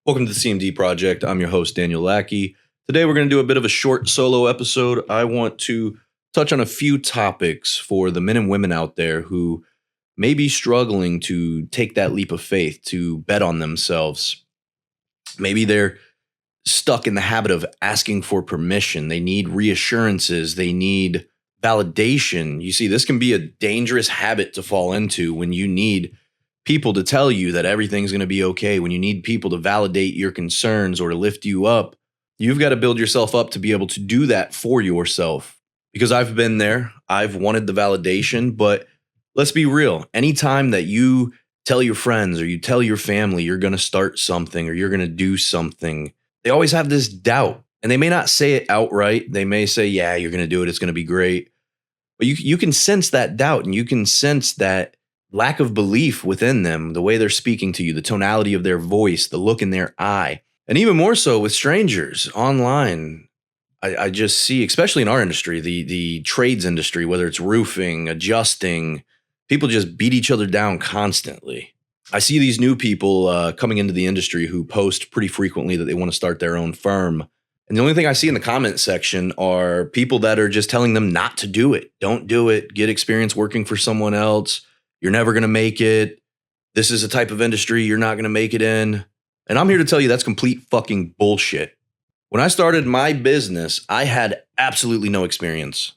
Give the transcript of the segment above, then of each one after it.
Welcome to the CMD Project. I'm your host, Daniel Lackey. Today, we're going to do a bit of a short solo episode. I want to touch on a few topics for the men and women out there who may be struggling to take that leap of faith, to bet on themselves. Maybe they're stuck in the habit of asking for permission. They need reassurances. They need validation. You see, this can be a dangerous habit to fall into when you need people to tell you that everything's going to be okay, when you need people to validate your concerns or to lift you up. You've got to build yourself up to be able to do that for yourself. Because I've been there, I've wanted the validation, but let's be real. Anytime that you tell your friends or you tell your family you're going to start something or you're going to do something, they always have this doubt. And they may not say it outright. They may say, yeah, you're going to do it. It's going to be great. But you can sense that doubt, and you can sense that lack of belief within them, the way they're speaking to you, the tonality of their voice, the look in their eye. And even more so with strangers online. I just see, especially in our industry, the trades industry, whether it's roofing, adjusting, people just beat each other down constantly. I see these new people coming into the industry who post pretty frequently that they want to start their own firm. And the only thing I see in the comment section are people that are just telling them not to do it. Don't do it. Get experience working for someone else. You're never going to make it. This is a type of industry you're not going to make it in. And I'm here to tell you that's complete fucking bullshit. When I started my business, I had absolutely no experience.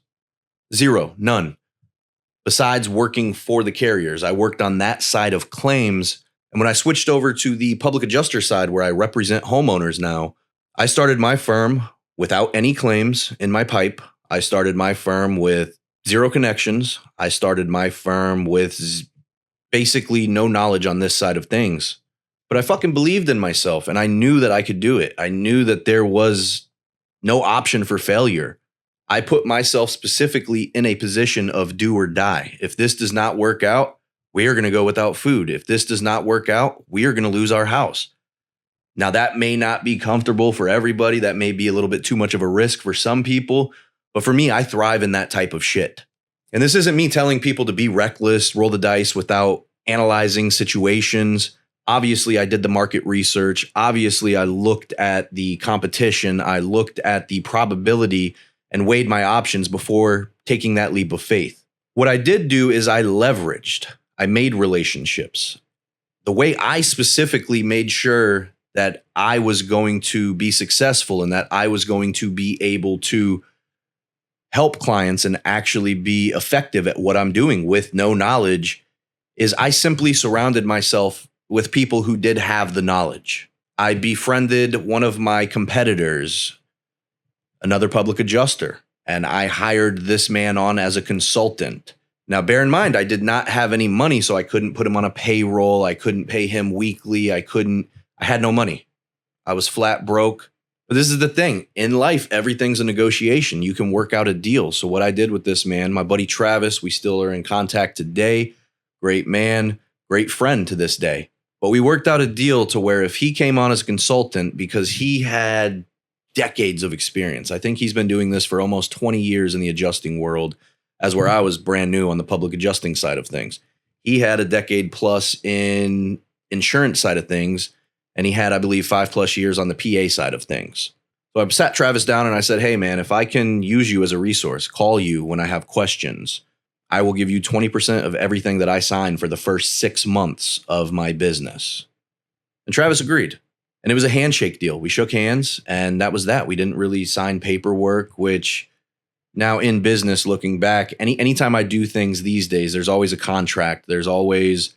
Zero, none. Besides working for the carriers, I worked on that side of claims. And when I switched over to the public adjuster side where I represent homeowners now, I started my firm without any claims in my pipe. I started my firm with zero connections. I started my firm with basically no knowledge on this side of things. But I fucking believed in myself and I knew that I could do it. I knew that there was no option for failure. I put myself specifically in a position of do or die. If this does not work out, we are going to go without food. If this does not work out, we are going to lose our house. Now, that may not be comfortable for everybody. That may be a little bit too much of a risk for some people. But for me, I thrive in that type of shit. And this isn't me telling people to be reckless, roll the dice without analyzing situations. Obviously, I did the market research. Obviously, I looked at the competition. I looked at the probability and weighed my options before taking that leap of faith. What I did do is I leveraged. I made relationships. The way I specifically made sure that I was going to be successful and that I was going to be able to help clients and actually be effective at what I'm doing with no knowledge is I simply surrounded myself with people who did have the knowledge. I befriended one of my competitors, another public adjuster, and I hired this man on as a consultant. Now, bear in mind, I did not have any money, so I couldn't put him on a payroll. I couldn't pay him weekly. I had no money. I was flat broke. But this is the thing. In life, everything's a negotiation. You can work out a deal. So what I did with this man, my buddy Travis, we still are in contact today. Great man, great friend to this day. But we worked out a deal to where if he came on as a consultant, because he had decades of experience, I think he's been doing this for almost 20 years in the adjusting world, as where I was brand new on the public adjusting side of things. He had a decade plus in insurance side of things. And he had, I believe, 5+ years on the PA side of things. So I sat Travis down and I said, hey, man, if I can use you as a resource, call you when I have questions, I will give you 20% of everything that I sign for the first 6 months of my business. And Travis agreed. And it was a handshake deal. We shook hands and that was that. We didn't really sign paperwork, which now in business, looking back, anytime I do things these days, there's always a contract. There's always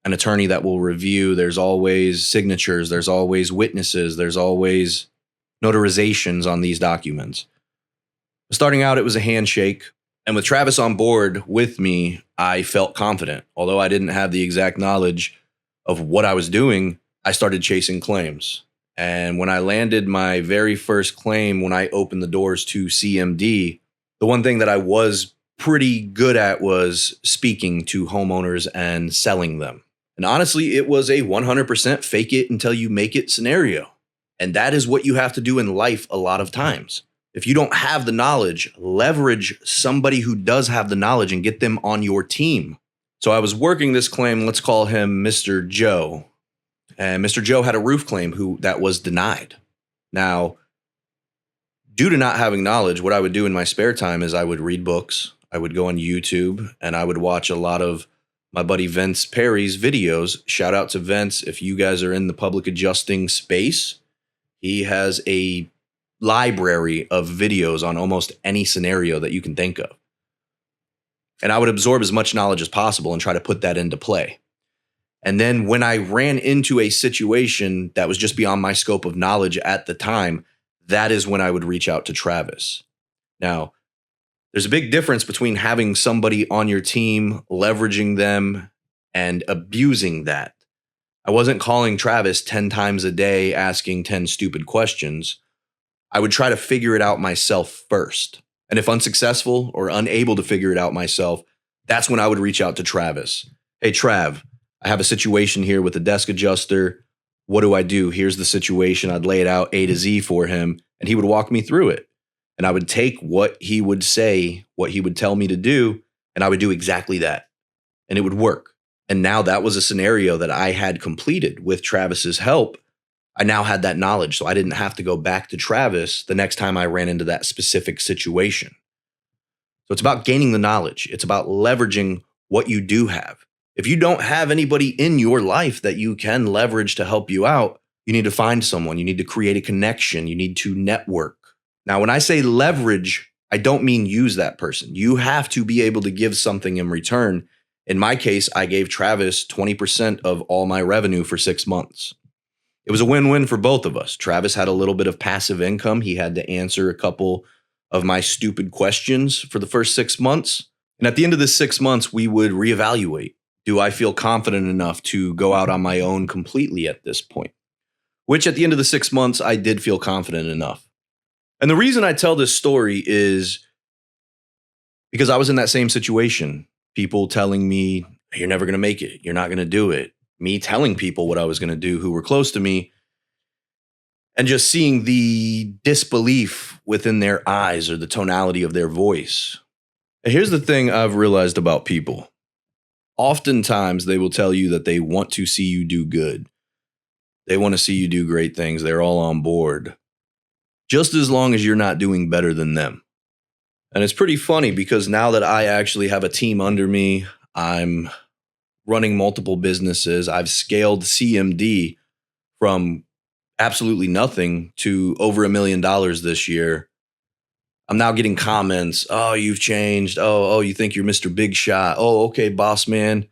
an attorney that will review. There's always signatures. There's always witnesses. There's always notarizations on these documents. Starting out, it was a handshake. And with Travis on board with me, I felt confident. Although I didn't have the exact knowledge of what I was doing, I started chasing claims. And when I landed my very first claim, when I opened the doors to CMD, the one thing that I was pretty good at was speaking to homeowners and selling them. And honestly, it was a 100% fake it until you make it scenario. And that is what you have to do in life a lot of times. If you don't have the knowledge, leverage somebody who does have the knowledge and get them on your team. So I was working this claim, let's call him Mr. Joe. And Mr. Joe had a roof claim that was denied. Now, due to not having knowledge, what I would do in my spare time is I would read books, I would go on YouTube, and I would watch a lot of my buddy Vince Perry's videos. Shout out to Vince. If you guys are in the public adjusting space, he has a library of videos on almost any scenario that you can think of. And I would absorb as much knowledge as possible and try to put that into play. And then when I ran into a situation that was just beyond my scope of knowledge at the time, that is when I would reach out to Travis. Now, there's a big difference between having somebody on your team, leveraging them, and abusing that. I wasn't calling Travis 10 times a day asking 10 stupid questions. I would try to figure it out myself first. And if unsuccessful or unable to figure it out myself, that's when I would reach out to Travis. Hey, Trav, I have a situation here with a desk adjuster. What do I do? Here's the situation. I'd lay it out A to Z for him, and he would walk me through it. And I would take what he would say, what he would tell me to do, and I would do exactly that. And it would work. And now that was a scenario that I had completed with Travis's help. I now had that knowledge, so I didn't have to go back to Travis the next time I ran into that specific situation. So it's about gaining the knowledge. It's about leveraging what you do have. If you don't have anybody in your life that you can leverage to help you out, you need to find someone. You need to create a connection. You need to network. Now, when I say leverage, I don't mean use that person. You have to be able to give something in return. In my case, I gave Travis 20% of all my revenue for 6 months. It was a win-win for both of us. Travis had a little bit of passive income. He had to answer a couple of my stupid questions for the first 6 months. And at the end of the 6 months, we would reevaluate. Do I feel confident enough to go out on my own completely at this point? Which at the end of the 6 months, I did feel confident enough. And the reason I tell this story is because I was in that same situation. People telling me, you're never going to make it. You're not going to do it. Me telling people what I was going to do who were close to me, and just seeing the disbelief within their eyes or the tonality of their voice. And here's the thing I've realized about people. Oftentimes, they will tell you that they want to see you do good. They want to see you do great things. They're all on board. Just as long as you're not doing better than them. And it's pretty funny because now that I actually have a team under me, I'm running multiple businesses. I've scaled CMD from absolutely nothing to over $1 million this year. I'm now getting comments. Oh, you've changed. Oh, you think you're Mr. Big Shot. Oh, okay, boss man.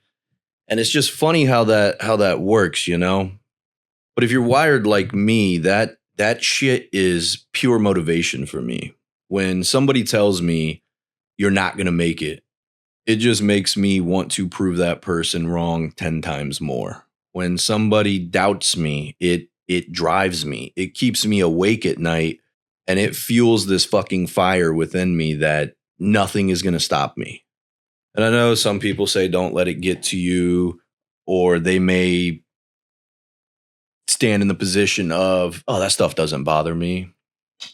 And it's just funny how that works, you know? But if you're wired like me, that shit is pure motivation for me. When somebody tells me you're not going to make it, it just makes me want to prove that person wrong 10 times more. When somebody doubts me, it drives me. It keeps me awake at night, and it fuels this fucking fire within me that nothing is going to stop me. And I know some people say don't let it get to you, or they may stand in the position of, oh, that stuff doesn't bother me.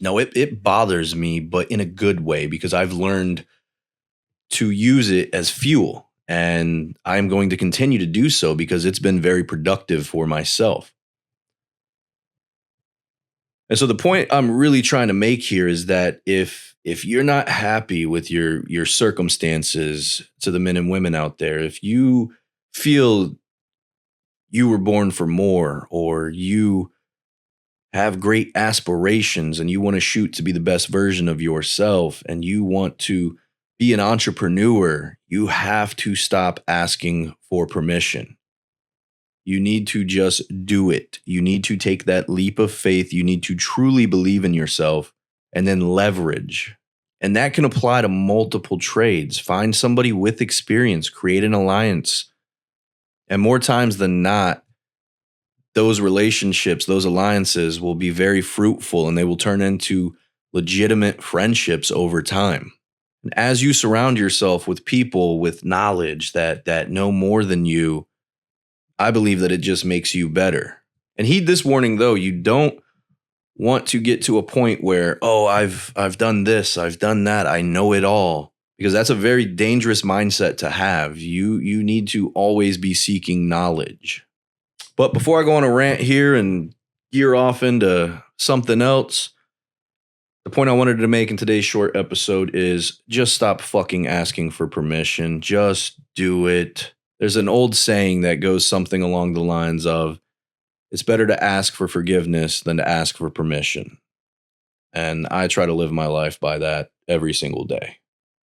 No, it bothers me, but in a good way, because I've learned to use it as fuel. And I'm going to continue to do so because it's been very productive for myself. And so the point I'm really trying to make here is that if you're not happy with your circumstances, to the men and women out there, if you feel you were born for more, or you have great aspirations and you want to shoot to be the best version of yourself, and you want to be an entrepreneur, you have to stop asking for permission. You need to just do it. You need to take that leap of faith. You need to truly believe in yourself and then leverage. And that can apply to multiple trades. Find somebody with experience, create an alliance. And more times than not, those relationships, those alliances will be very fruitful, and they will turn into legitimate friendships over time. And as you surround yourself with people with knowledge that know more than you, I believe that it just makes you better. And heed this warning, though. You don't want to get to a point where, oh, I've done this, I've done that, I know it all. Because that's a very dangerous mindset to have. You need to always be seeking knowledge. But before I go on a rant here and gear off into something else, the point I wanted to make in today's short episode is just stop fucking asking for permission. Just do it. There's an old saying that goes something along the lines of, it's better to ask for forgiveness than to ask for permission. And I try to live my life by that every single day.